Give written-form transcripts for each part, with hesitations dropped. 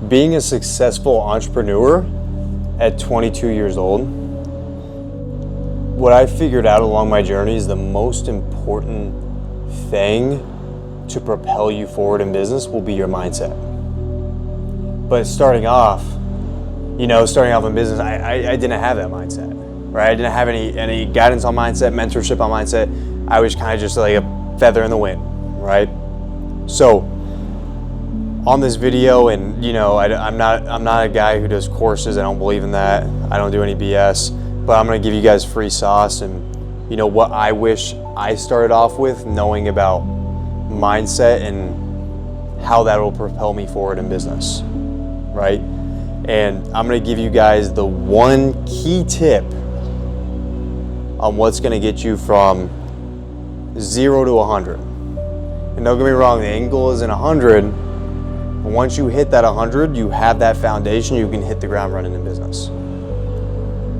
Being a successful entrepreneur at 22 years old, what I figured out along my journey is the most important thing to propel you forward in business will be your mindset. But starting off in business, I didn't have that mindset, right? I didn't have any guidance on mindset, mentorship on mindset. I was kind of just like a feather in the wind, right? So on this video, and I'm not a guy who does courses. I don't believe in that. I don't do any BS, but I'm going to give you guys free sauce and what I wish I started off with, knowing about mindset and how that will propel me forward in business, right? And I'm going to give you guys the one key tip on what's going to get you from 0 to 100. And don't get me wrong, the end goal isn't 100. But once you hit that 100, you have that foundation, you can hit the ground running in business.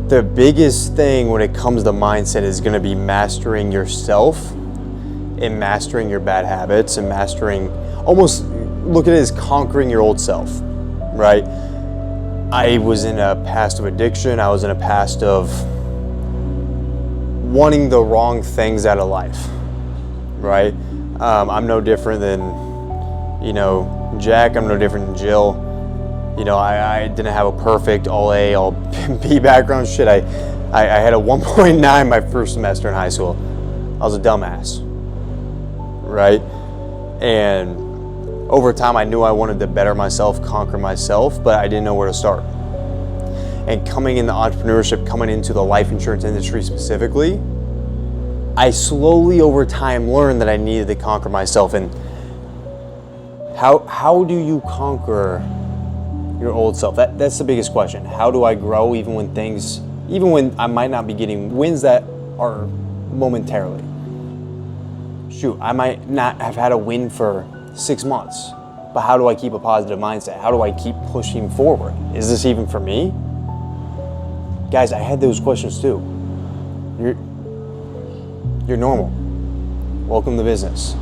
The biggest thing when it comes to mindset is going to be mastering yourself and mastering your bad habits and almost look at it as conquering your old self, right? I was in a past of addiction. I was in a past of wanting the wrong things out of life, right? I'm no different than, Jack. I'm no different than Jill. I didn't have a perfect all A, all B background shit. I had a 1.9 my first semester in high school. I was a dumbass, right? And over time, I knew I wanted to better myself, conquer myself, but I didn't know where to start. And coming into entrepreneurship, coming into the life insurance industry specifically, I slowly over time learned that I needed to conquer myself. And how do you conquer your old self? That's the biggest question. How do I grow even when I might not be getting wins that are momentarily? Shoot, I might not have had a win for 6 months, but how do I keep a positive mindset? How do I keep pushing forward? Is this even for me? Guys, I had those questions too. You're normal. Welcome to business.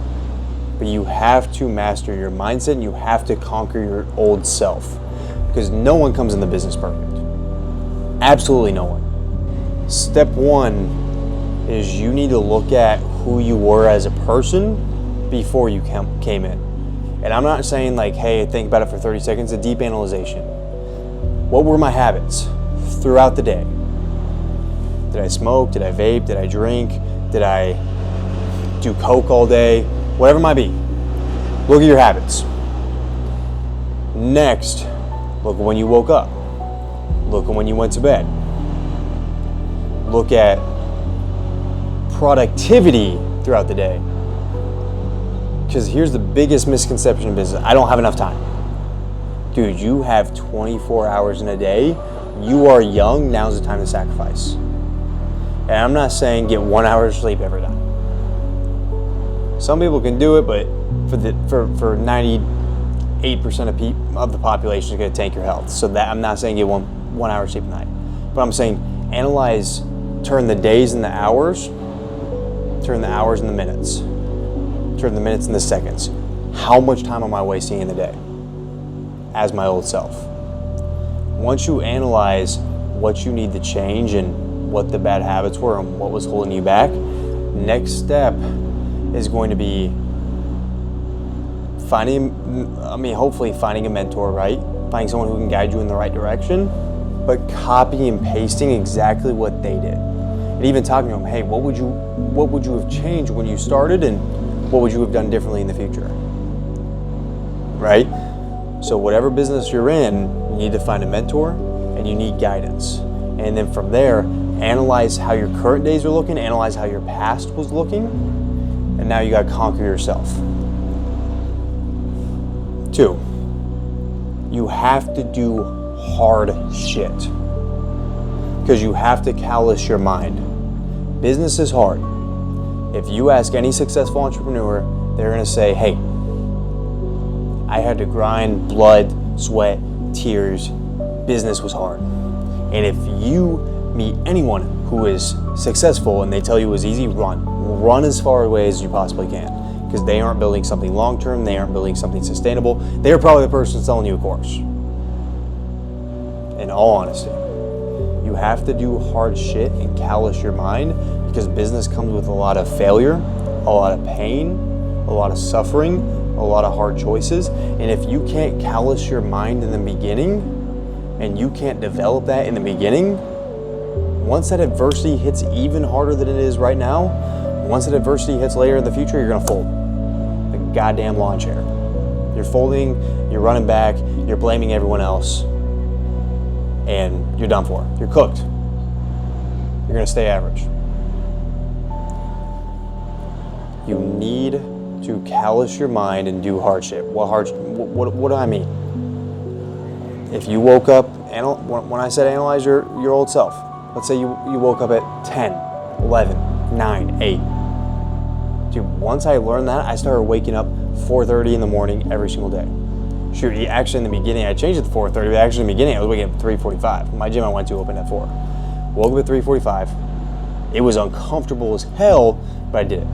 But you have to master your mindset and you have to conquer your old self, because no one comes into business perfect. Absolutely no one. Step one is you need to look at who you were as a person before you came in. And I'm not saying like, hey, think about it for 30 seconds, a deep analyzation. What were my habits throughout the day? Did I smoke? Did I vape? Did I drink? Did I do coke all day? Whatever it might be. Look at your habits. Next, look at when you woke up. Look at when you went to bed. Look at productivity throughout the day. Because here's the biggest misconception in business. I don't have enough time. Dude, you have 24 hours in a day. You are young. Now's the time to sacrifice. And I'm not saying get 1 hour of sleep every night. Some people can do it, but for 98% of the population is going to tank your health. So that I'm not saying get one hour of sleep a night. But I'm saying analyze, turn the days into hours, turn the hours into minutes. Turn the minutes into seconds. How much time am I wasting in the day as my old self? Once you analyze what you need to change and what the bad habits were and what was holding you back, next step is going to be hopefully finding a mentor, right? Finding someone who can guide you in the right direction, but copy and pasting exactly what they did. And even talking to them, hey, what would you have changed when you started, and what would you have done differently in the future? Right? So whatever business you're in, you need to find a mentor and you need guidance. And then from there, analyze how your current days are looking, analyze how your past was looking, and now you got to conquer yourself. 2, you have to do hard shit, because you have to callous your mind. Business is hard. If you ask any successful entrepreneur, they're going to say, hey, I had to grind blood, sweat, tears. Business was hard. And if you meet anyone who is successful and they tell you it was easy, run as far away as you possibly can, because they aren't building something long-term. They aren't building something sustainable. They're probably the person selling you a course, in all honesty. You have to do hard shit and callous your mind, because business comes with a lot of failure, a lot of pain, a lot of suffering, a lot of hard choices. And if you can't callous your mind in the beginning, and you can't develop that in the beginning, once that adversity hits even harder than it is right now, once that adversity hits later in the future, you're gonna fold. The goddamn lawn chair. You're folding, you're running back, you're blaming everyone else, and you're done for. You're cooked. You're gonna stay average. You need to callous your mind and do hard shit. What do I mean? If you woke up, when I said analyze your old self, let's say you woke up at 10, 11, 9, 8. Dude, once I learned that, I started waking up 4:30 in the morning every single day. Shoot, actually in the beginning, I changed it to 4:30, but actually in the beginning, I was waking up at 3:45. My gym I went to opened at 4. Woke up at 3:45. It was uncomfortable as hell, but I did it.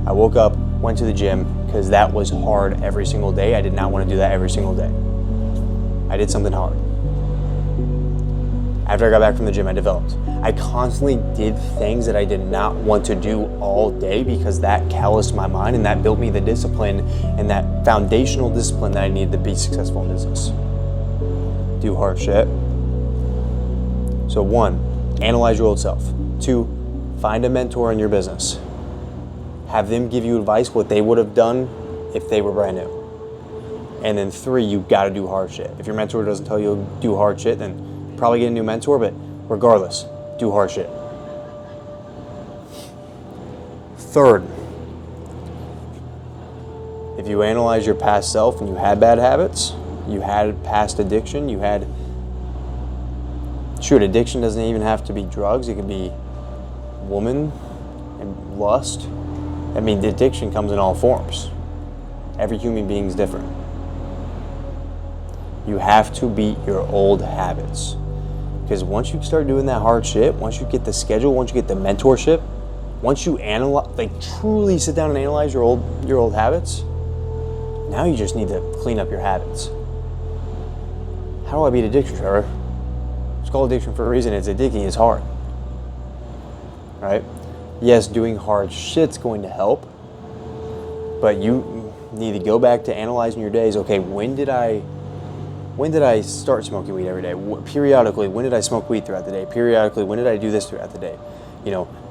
I woke up, went to the gym, because that was hard every single day. I did not want to do that every single day. I did something hard. After I got back from the gym, I developed. I constantly did things that I did not want to do all day, because that calloused my mind and that built me the discipline and that foundational discipline that I needed to be successful in business. Do hard shit. So 1, analyze your old self. 2, find a mentor in your business. Have them give you advice, what they would have done if they were brand new. And then 3, you've got to do hard shit. If your mentor doesn't tell you to do hard shit, then probably get a new mentor, but regardless, do hard shit. 3rd, if you analyze your past self and you had bad habits, you had past addiction, addiction doesn't even have to be drugs, it could be woman and lust. I mean, the addiction comes in all forms. Every human being is different. You have to beat your old habits. Because once you start doing that hard shit, once you get the schedule, once you get the mentorship, once you truly sit down and analyze your old habits, now you just need to clean up your habits. How do I beat addiction, Trevor? It's called addiction for a reason. It's addicting. It's hard. Right? Yes, doing hard shit's going to help, but you need to go back to analyzing your days. Okay, when did I start smoking weed every day? Periodically, when did I smoke weed throughout the day? Periodically, when did I do this throughout the day?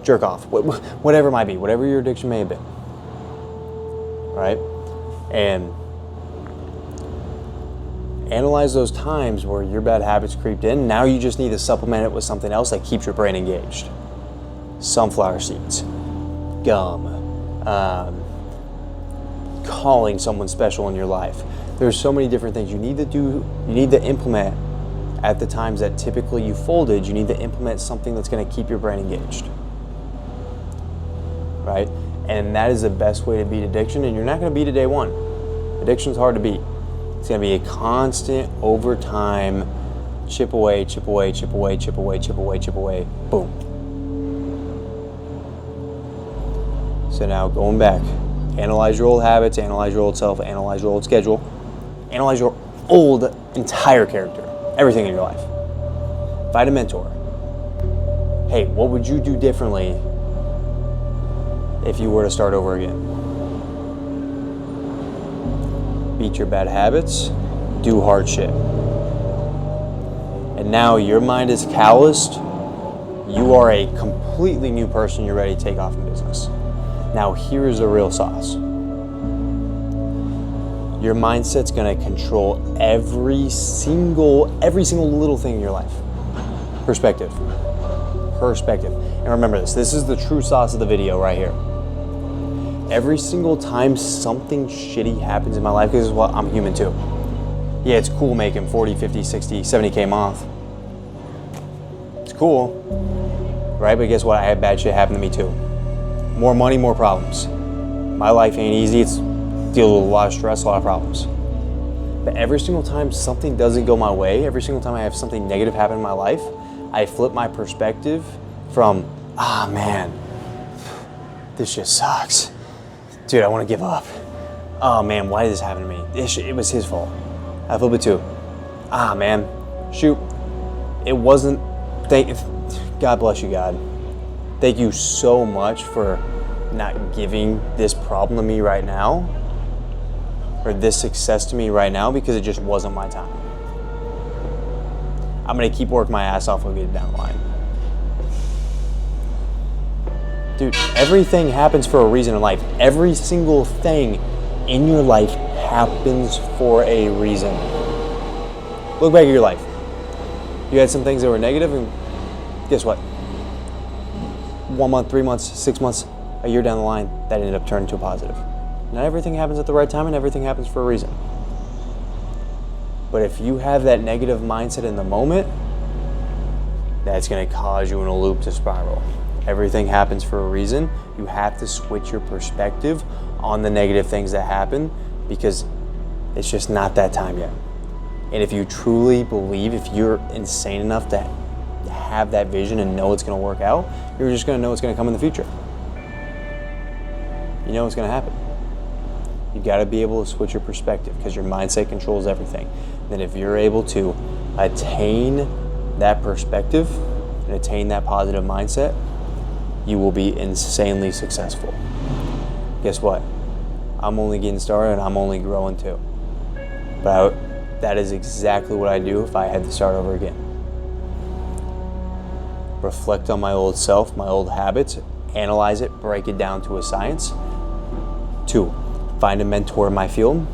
Jerk off, whatever it might be, whatever your addiction may have been. Right? And analyze those times where your bad habits creeped in. Now you just need to supplement it with something else that keeps your brain engaged. Sunflower seeds, gum, calling someone special in your life. There's so many different things you need to do. You need to implement at the times that typically you folded. You need to implement something that's going to keep your brain engaged, right? And that is the best way to beat addiction. And you're not going to beat it day one. Addiction's hard to beat. It's going to be a constant, over time, chip away, chip away, chip away, chip away, chip away, chip away, boom. So now going back, analyze your old habits, analyze your old self, analyze your old schedule, analyze your old entire character, everything in your life. Find a mentor. Hey, what would you do differently if you were to start over again? Beat your bad habits, do hard shit. And now your mind is calloused. You are a completely new person. You're ready to take off in business. Now here's the real sauce. Your mindset's gonna control every single little thing in your life. Perspective. And remember this is the true sauce of the video right here. Every single time something shitty happens in my life, because I'm human too. Yeah, it's cool making 40, 50, 60, 70K a month. It's cool, right? But guess what? I had bad shit happen to me too. More money, more problems. My life ain't easy. It's deal with a lot of stress, a lot of problems. But every single time something doesn't go my way, every single time I have something negative happen in my life, I flip my perspective from, man, this shit sucks. Dude, I want to give up. Oh man, why did this happen to me? It was his fault. I flip it to, man, shoot, it wasn't, God bless you, God. Thank you so much for not giving this problem to me right now, or this success to me right now, because it just wasn't my time. I'm gonna keep working my ass off and get it down the line. Dude, everything happens for a reason in life. Every single thing in your life happens for a reason. Look back at your life. You had some things that were negative, and guess what? 1 month, 3 months, 6 months, a year down the line, that ended up turning to a positive. Not everything happens at the right time, and everything happens for a reason. But if you have that negative mindset in the moment, that's going to cause you in a loop to spiral. Everything happens for a reason. You have to switch your perspective on the negative things that happen, because it's just not that time yet. And if you truly believe, if you're insane enough to have that vision and know it's going to work out, you're just going to know it's going to come in the future. You know it's going to happen. You got to be able to switch your perspective, because your mindset controls everything. Then if you're able to attain that perspective and attain that positive mindset, you will be insanely successful. Guess what? I'm only getting started, and I'm only growing too. But that is exactly what I do if I had to start over again. Reflect on my old self, my old habits, analyze it, break it down to a science. 2, find a mentor in my field.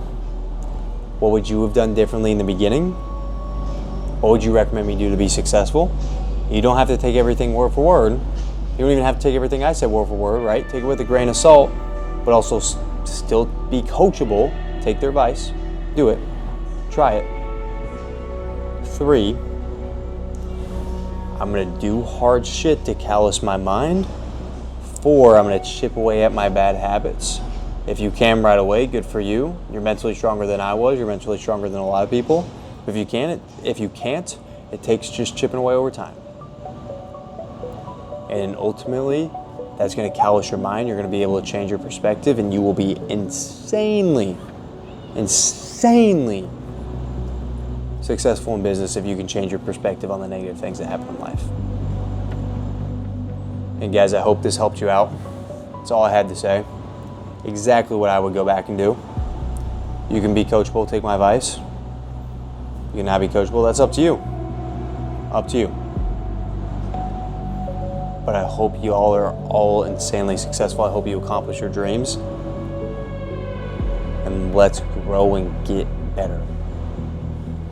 What would you have done differently in the beginning? What would you recommend me do to be successful? You don't have to take everything word for word. You don't even have to take everything I said word for word, right? Take it with a grain of salt, but also still be coachable. Take their advice, do it, try it. 3, I'm gonna do hard shit to callous my mind. 4, I'm gonna chip away at my bad habits. If you can right away, good for you. You're mentally stronger than I was. You're mentally stronger than a lot of people. If you can't, it takes just chipping away over time. And ultimately, that's going to callous your mind. You're going to be able to change your perspective, and you will be insanely successful in business if you can change your perspective on the negative things that happen in life. And guys, I hope this helped you out. That's all I had to say. Exactly what I would go back and do. You can be coachable, take my advice. You can not be coachable, that's up to you. Up to you. But I hope you all are all insanely successful. I hope you accomplish your dreams. And let's grow and get better.